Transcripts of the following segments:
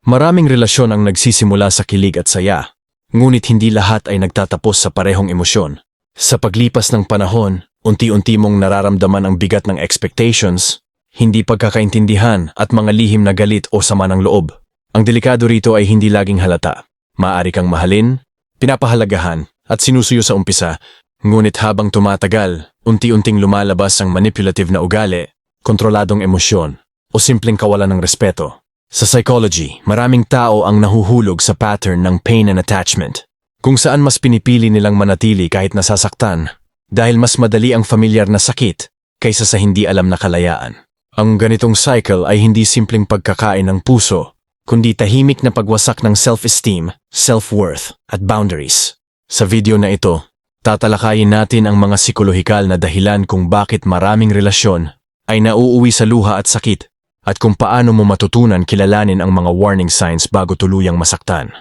Maraming relasyon ang nagsisimula sa kilig at saya, ngunit hindi lahat ay nagtatapos sa parehong emosyon. Sa paglipas ng panahon, unti-unti mong nararamdaman ang bigat ng expectations, hindi pagkakaintindihan at mga lihim na galit o sama ng loob. Ang delikado rito ay hindi laging halata. Maaari kang mahalin, pinapahalagahan at sinusuyo sa umpisa, ngunit habang tumatagal, unti-unting lumalabas ang manipulative na ugali, kontroladong emosyon, o simpleng kawalan ng respeto. Sa psychology, maraming tao ang nahuhulog sa pattern ng pain and attachment, kung saan mas pinipili nilang manatili kahit nasasaktan, dahil mas madali ang familiar na sakit kaysa sa hindi alam na kalayaan. Ang ganitong cycle ay hindi simpleng pagkakain ng puso, kundi tahimik na pagwasak ng self-esteem, self-worth, at boundaries. Sa video na ito, tatalakayin natin ang mga psikolohikal na dahilan kung bakit maraming relasyon ay nauuwi sa luha at sakit, at kung paano mo matutunan kilalanin ang mga warning signs bago tuluyang masaktan.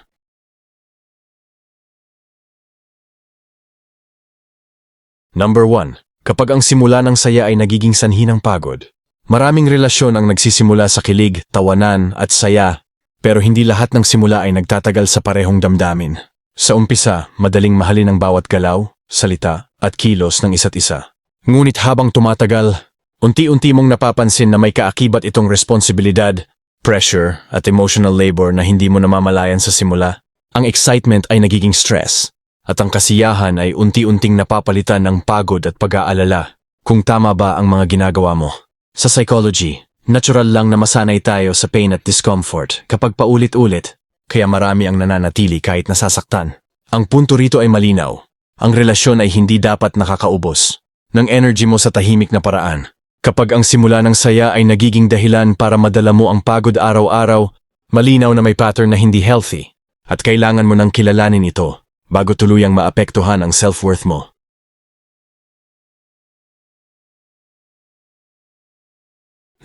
Number 1. Kapag ang simula ng saya ay nagiging sanhi ng pagod. Maraming relasyon ang nagsisimula sa kilig, tawanan at saya, pero hindi lahat ng simula ay nagtatagal sa parehong damdamin. Sa umpisa, madaling mahalin ang bawat galaw, salita at kilos ng isa't isa. Ngunit habang tumatagal, unti-unti mong napapansin na may kaakibat itong responsibilidad, pressure, at emotional labor na hindi mo namamalayan sa simula. Ang excitement ay nagiging stress, at ang kasiyahan ay unti-unting napapalitan ng pagod at pag-aalala kung tama ba ang mga ginagawa mo. Sa psychology, natural lang na masanay tayo sa pain at discomfort kapag paulit-ulit, kaya marami ang nananatili kahit nasasaktan. Ang punto rito ay malinaw. Ang relasyon ay hindi dapat nakakaubos ng energy mo sa tahimik na paraan. Kapag ang simula ng saya ay nagiging dahilan para madala mo ang pagod araw-araw, malinaw na may pattern na hindi healthy at kailangan mo nang kilalanin ito bago tuluyang maapektuhan ang self-worth mo.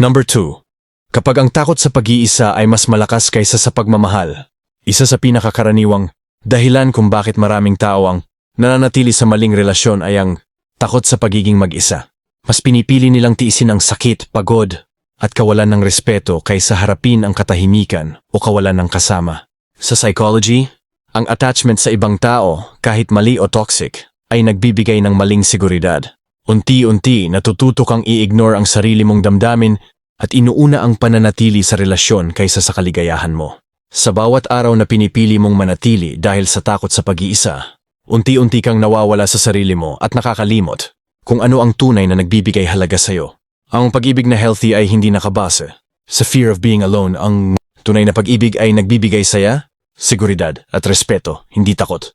Number 2. Kapag ang takot sa pag-iisa ay mas malakas kaysa sa pagmamahal, isa sa pinakakaraniwang dahilan kung bakit maraming tao ang nananatili sa maling relasyon ay ang takot sa pagiging mag-isa. Mas pinipili nilang tiisin ang sakit, pagod, at kawalan ng respeto kaysa harapin ang katahimikan o kawalan ng kasama. Sa psychology, ang attachment sa ibang tao, kahit mali o toxic, ay nagbibigay ng maling seguridad. Unti-unti natututo kang i-ignore ang sarili mong damdamin at inuuna ang pananatili sa relasyon kaysa sa kaligayahan mo. Sa bawat araw na pinipili mong manatili dahil sa takot sa pag-iisa, unti-unti kang nawawala sa sarili mo at nakakalimot kung ano ang tunay na nagbibigay halaga sa'yo. Ang pag-ibig na healthy ay hindi nakabase sa fear of being alone. Ang tunay na pag-ibig ay nagbibigay saya, seguridad at respeto, hindi takot.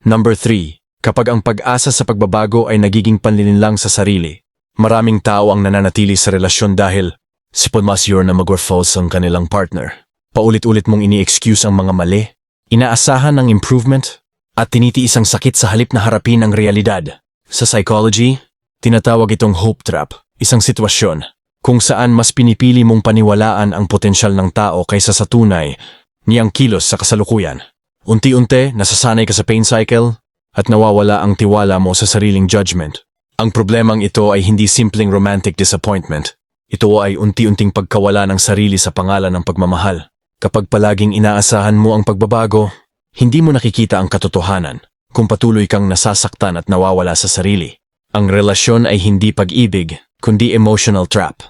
Number 3. Kapag ang pag-asa sa pagbabago ay nagiging panlilinlang sa sarili, maraming tao ang nananatili sa relasyon dahil sipon-masyur na mag-false ang kanilang partner. Paulit-ulit mong ini-excuse ang mga mali, inaasahan ng improvement, at tinitiis ang sakit sa halip na harapin ang realidad. Sa psychology, tinatawag itong hope trap, isang sitwasyon kung saan mas pinipili mong paniwalaan ang potensyal ng tao kaysa sa tunay niyang kilos sa kasalukuyan. Unti-unti, nasasanay ka sa pain cycle at nawawala ang tiwala mo sa sariling judgment. Ang problemang ito ay hindi simpleng romantic disappointment. Ito ay unti-unting pagkawala ng sarili sa pangalan ng pagmamahal. Kapag palaging inaasahan mo ang pagbabago, hindi mo nakikita ang katotohanan kung patuloy kang nasasaktan at nawawala sa sarili. Ang relasyon ay hindi pag-ibig, kundi emotional trap.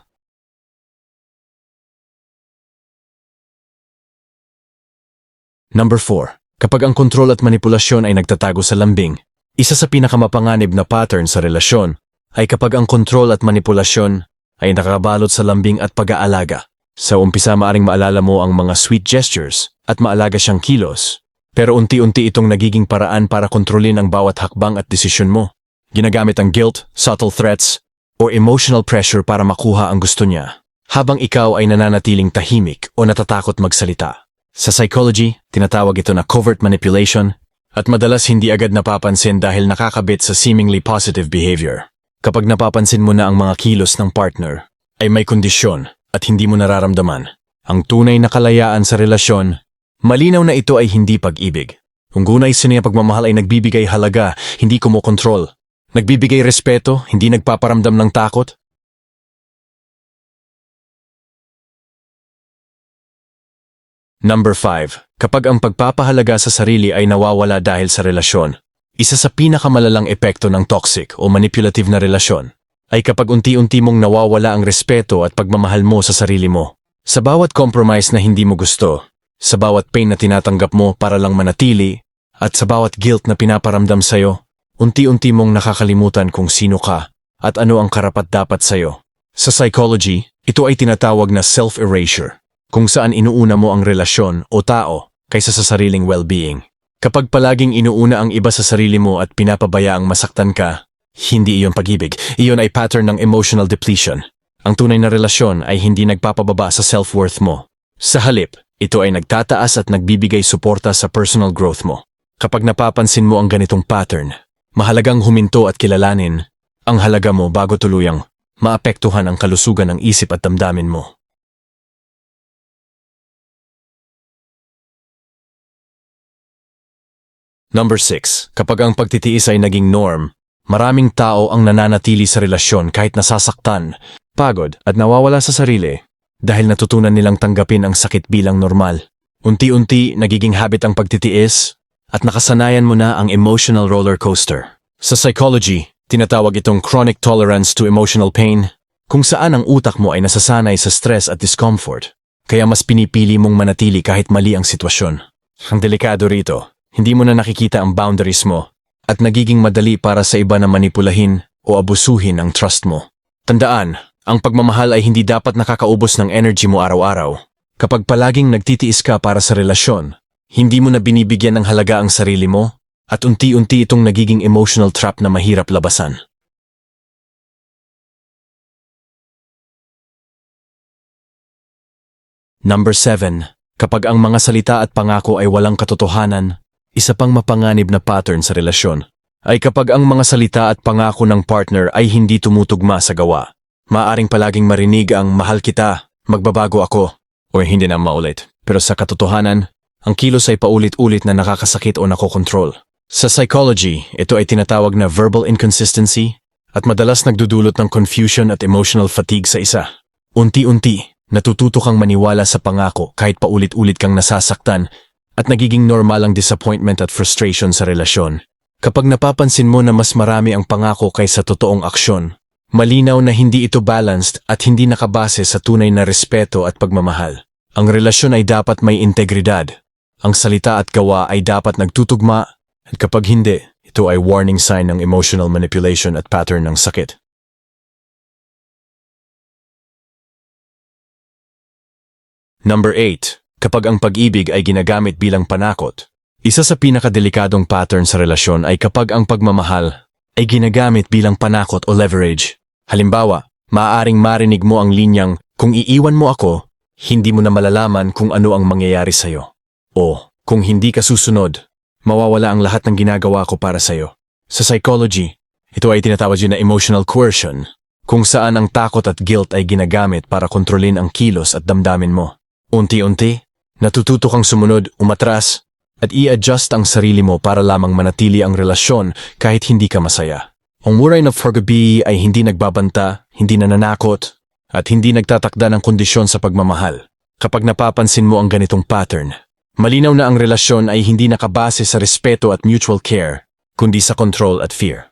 Number 4. Kapag ang kontrol at manipulasyon ay nagtatago sa lambing, isa sa pinakamapanganib na pattern sa relasyon ay kapag ang kontrol at manipulasyon ay nakabalot sa lambing at pag-aalaga. Sa umpisa maaring maalala mo ang mga sweet gestures at maalaga siyang kilos, pero unti-unti itong nagiging paraan para kontrolin ang bawat hakbang at desisyon mo. Ginagamit ang guilt, subtle threats, o emotional pressure para makuha ang gusto niya, habang ikaw ay nananatiling tahimik o natatakot magsalita. Sa psychology, tinatawag ito na covert manipulation at madalas hindi agad napapansin dahil nakakabit sa seemingly positive behavior. Kapag napapansin mo na ang mga kilos ng partner ay may kondisyon at hindi mo nararamdaman ang tunay na kalayaan sa relasyon, malinaw na ito ay hindi pag-ibig. Kung gunay siya pagmamahal ay nagbibigay halaga, hindi kumokontrol. Nagbibigay respeto, hindi nagpaparamdam ng takot. Number 5. Kapag ang pagpapahalaga sa sarili ay nawawala dahil sa relasyon. Isa sa pinakamalalang epekto ng toxic o manipulative na relasyon ay kapag unti-unti mong nawawala ang respeto at pagmamahal mo sa sarili mo. Sa bawat compromise na hindi mo gusto, sa bawat pain na tinatanggap mo para lang manatili, at sa bawat guilt na pinaparamdam sa'yo, unti-unti mong nakakalimutan kung sino ka at ano ang karapat-dapat sa'yo. Sa psychology, ito ay tinatawag na self-erasure, kung saan inuuna mo ang relasyon o tao kaysa sa sariling well-being. Kapag palaging inuuna ang iba sa sarili mo at pinapabayaang masaktan ka, hindi iyon pag-ibig, iyon ay pattern ng emotional depletion. Ang tunay na relasyon ay hindi nagpapababa sa self-worth mo. Sa halip, ito ay nagtataas at nagbibigay suporta sa personal growth mo. Kapag napapansin mo ang ganitong pattern, mahalagang huminto at kilalanin ang halaga mo bago tuluyang maapektuhan ang kalusugan ng isip at damdamin mo. Number 6. Kapag ang pagtitiis ay naging norm, maraming tao ang nananatili sa relasyon kahit nasasaktan, pagod at nawawala sa sarili dahil natutunan nilang tanggapin ang sakit bilang normal. Unti-unti nagiging habit ang pagtitiis at nakasanayan mo na ang emotional roller coaster. Sa psychology, tinatawag itong chronic tolerance to emotional pain, kung saan ang utak mo ay nasasanay sa stress at discomfort, kaya mas pinipili mong manatili kahit mali ang sitwasyon. Ang delikado rito, hindi mo na nakikita ang boundaries mo at nagiging madali para sa iba na manipulahin o abusuhin ang trust mo. Tandaan, ang pagmamahal ay hindi dapat nakakaubos ng energy mo araw-araw. Kapag palaging nagtitiis ka para sa relasyon, hindi mo na binibigyan ng halaga ang sarili mo at unti-unti itong nagiging emotional trap na mahirap labasan. Number 7. Kapag ang mga salita at pangako ay walang katotohanan, isa pang mapanganib na pattern sa relasyon ay kapag ang mga salita at pangako ng partner ay hindi tumutugma sa gawa. Maaring palaging marinig ang mahal kita, magbabago ako, o hindi na maulit. Pero sa katotohanan, ang kilos ay paulit-ulit na nakakasakit o nakokontrol. Sa psychology, ito ay tinatawag na verbal inconsistency at madalas nagdudulot ng confusion at emotional fatigue sa isa. Unti-unti, natututo kang maniwala sa pangako kahit paulit-ulit kang nasasaktan at nagiging normal ang disappointment at frustration sa relasyon. Kapag napapansin mo na mas marami ang pangako kaysa totoong aksyon, malinaw na hindi ito balanced at hindi nakabase sa tunay na respeto at pagmamahal. Ang relasyon ay dapat may integridad. Ang salita at gawa ay dapat nagtutugma at kapag hindi, ito ay warning sign ng emotional manipulation at pattern ng sakit. Number 8. Kapag ang pag-ibig ay ginagamit bilang panakot. Isa sa pinakadelikadong pattern sa relasyon ay kapag ang pagmamahal ay ginagamit bilang panakot o leverage. Halimbawa, maaaring marinig mo ang linyang, kung iiwan mo ako, hindi mo na malalaman kung ano ang mangyayari sa'yo. O, kung hindi ka susunod, mawawala ang lahat ng ginagawa ko para sa'yo. Sa psychology, ito ay tinatawag na emotional coercion, kung saan ang takot at guilt ay ginagamit para kontrolin ang kilos at damdamin mo. Unti-unti, natututo kang sumunod, umatras, at i-adjust ang sarili mo para lamang manatili ang relasyon kahit hindi ka masaya. Ang muray na forgabi ay hindi nagbabanta, hindi nananakot, at hindi nagtatakda ng kondisyon sa pagmamahal. Kapag napapansin mo ang ganitong pattern, malinaw na ang relasyon ay hindi nakabase sa respeto at mutual care, kundi sa control at fear.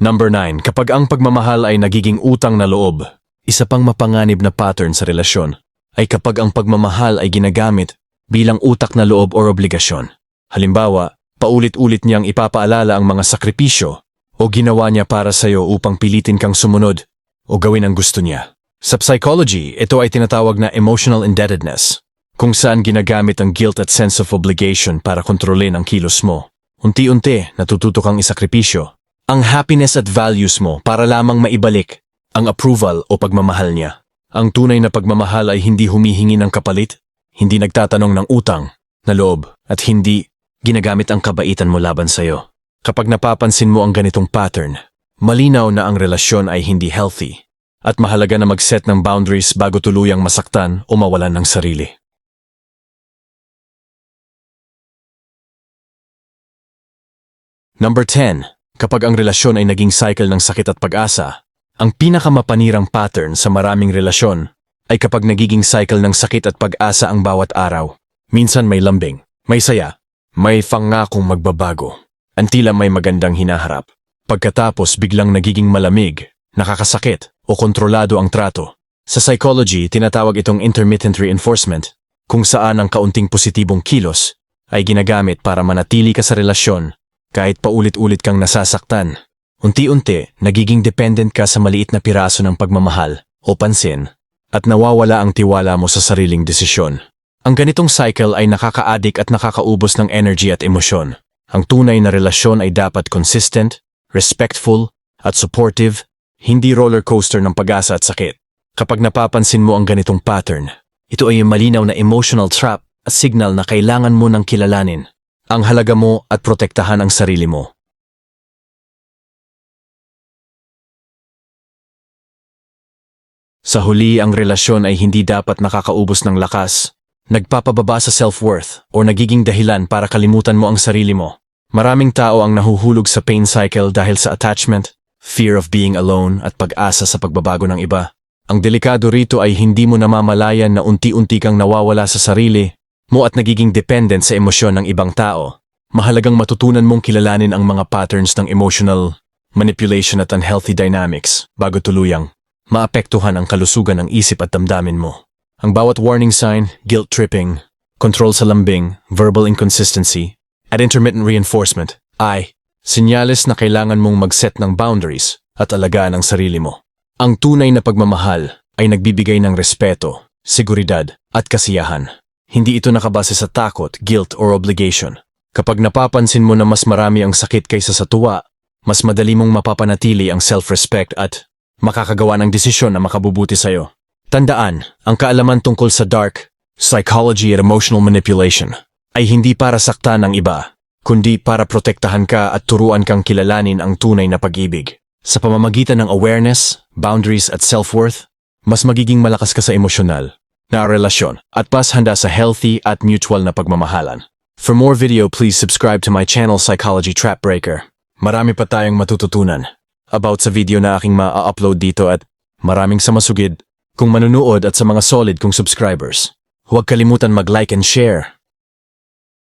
Number 9. Kapag ang pagmamahal ay nagiging utang na loob, isa pang mapanganib na pattern sa relasyon ay kapag ang pagmamahal ay ginagamit bilang utak na loob o obligasyon. Halimbawa, paulit-ulit niyang ipapaalala ang mga sakripisyo o ginawa niya para sa'yo upang pilitin kang sumunod o gawin ang gusto niya. Sa psychology, ito ay tinatawag na emotional indebtedness, kung saan ginagamit ang guilt at sense of obligation para kontrolin ang kilos mo. Unti-unti, natututo kang isakripisyo ang happiness at values mo para lamang maibalik ang approval o pagmamahal niya. Ang tunay na pagmamahal ay hindi humihingi ng kapalit, hindi nagtatanong ng utang na loob, at hindi ginagamit ang kabaitan mo laban sa'yo. Kapag napapansin mo ang ganitong pattern, malinaw na ang relasyon ay hindi healthy at mahalaga na mag-set ng boundaries bago tuluyang masaktan o mawalan ng sarili. Number 10. Kapag ang relasyon ay naging cycle ng sakit at pag-asa, Ang pinakamapanirang pattern sa maraming relasyon ay kapag nagiging cycle ng sakit at pag-asa ang bawat araw. Minsan may lambing, may saya, may pangakong magbabago, ang tila may magandang hinaharap. Pagkatapos biglang nagiging malamig, nakakasakit o kontrolado ang trato. Sa psychology, tinatawag itong intermittent reinforcement, kung saan ang kaunting positibong kilos ay ginagamit para manatili ka sa relasyon kahit paulit-ulit kang nasasaktan. Unti-unti, nagiging dependent ka sa maliit na piraso ng pagmamahal o pansin at nawawala ang tiwala mo sa sariling desisyon. Ang ganitong cycle ay nakaka-addict at nakakaubos ng energy at emosyon. Ang tunay na relasyon ay dapat consistent, respectful, at supportive, hindi roller coaster ng pag-asa at sakit. Kapag napapansin mo ang ganitong pattern, ito ay malinaw na emotional trap at signal na kailangan mo ng kilalanin ang halaga mo at protektahan ang sarili mo. Sa huli, ang relasyon ay hindi dapat nakakaubos ng lakas, nagpapababa sa self-worth o nagiging dahilan para kalimutan mo ang sarili mo. Maraming tao ang nahuhulog sa pain cycle dahil sa attachment, fear of being alone at pag-asa sa pagbabago ng iba. Ang delikado rito ay hindi mo namamalayan na unti-unti kang nawawala sa sarili mo at nagiging dependent sa emosyon ng ibang tao. Mahalagang matutunan mong kilalanin ang mga patterns ng emotional manipulation at unhealthy dynamics bago tuluyang maapektuhan ang kalusugan ng isip at damdamin mo. Ang bawat warning sign, guilt tripping, control sa lambing, verbal inconsistency, at intermittent reinforcement ay senyales na kailangan mong mag-set ng boundaries at alagaan ang sarili mo. Ang tunay na pagmamahal ay nagbibigay ng respeto, seguridad, at kasiyahan. Hindi ito nakabase sa takot, guilt, or obligation. Kapag napapansin mo na mas marami ang sakit kaysa sa tuwa, mas madali mong mapapanatili ang self-respect at makakagawa ng desisyon na makabubuti sa'yo. Tandaan, ang kaalaman tungkol sa dark, psychology at emotional manipulation ay hindi para saktan ang iba, kundi para protektahan ka at turuan kang kilalanin ang tunay na pag-ibig. Sa pamamagitan ng awareness, boundaries at self-worth, mas magiging malakas ka sa emosyonal na relasyon at mas handa sa healthy at mutual na pagmamahalan. For more video, please subscribe to my channel Psychology Trap Breaker. Marami pa tayong matututunan about sa video na aking ma-upload dito at maraming sa masugid kung manunood at sa mga solid kong subscribers. Huwag kalimutan mag-like and share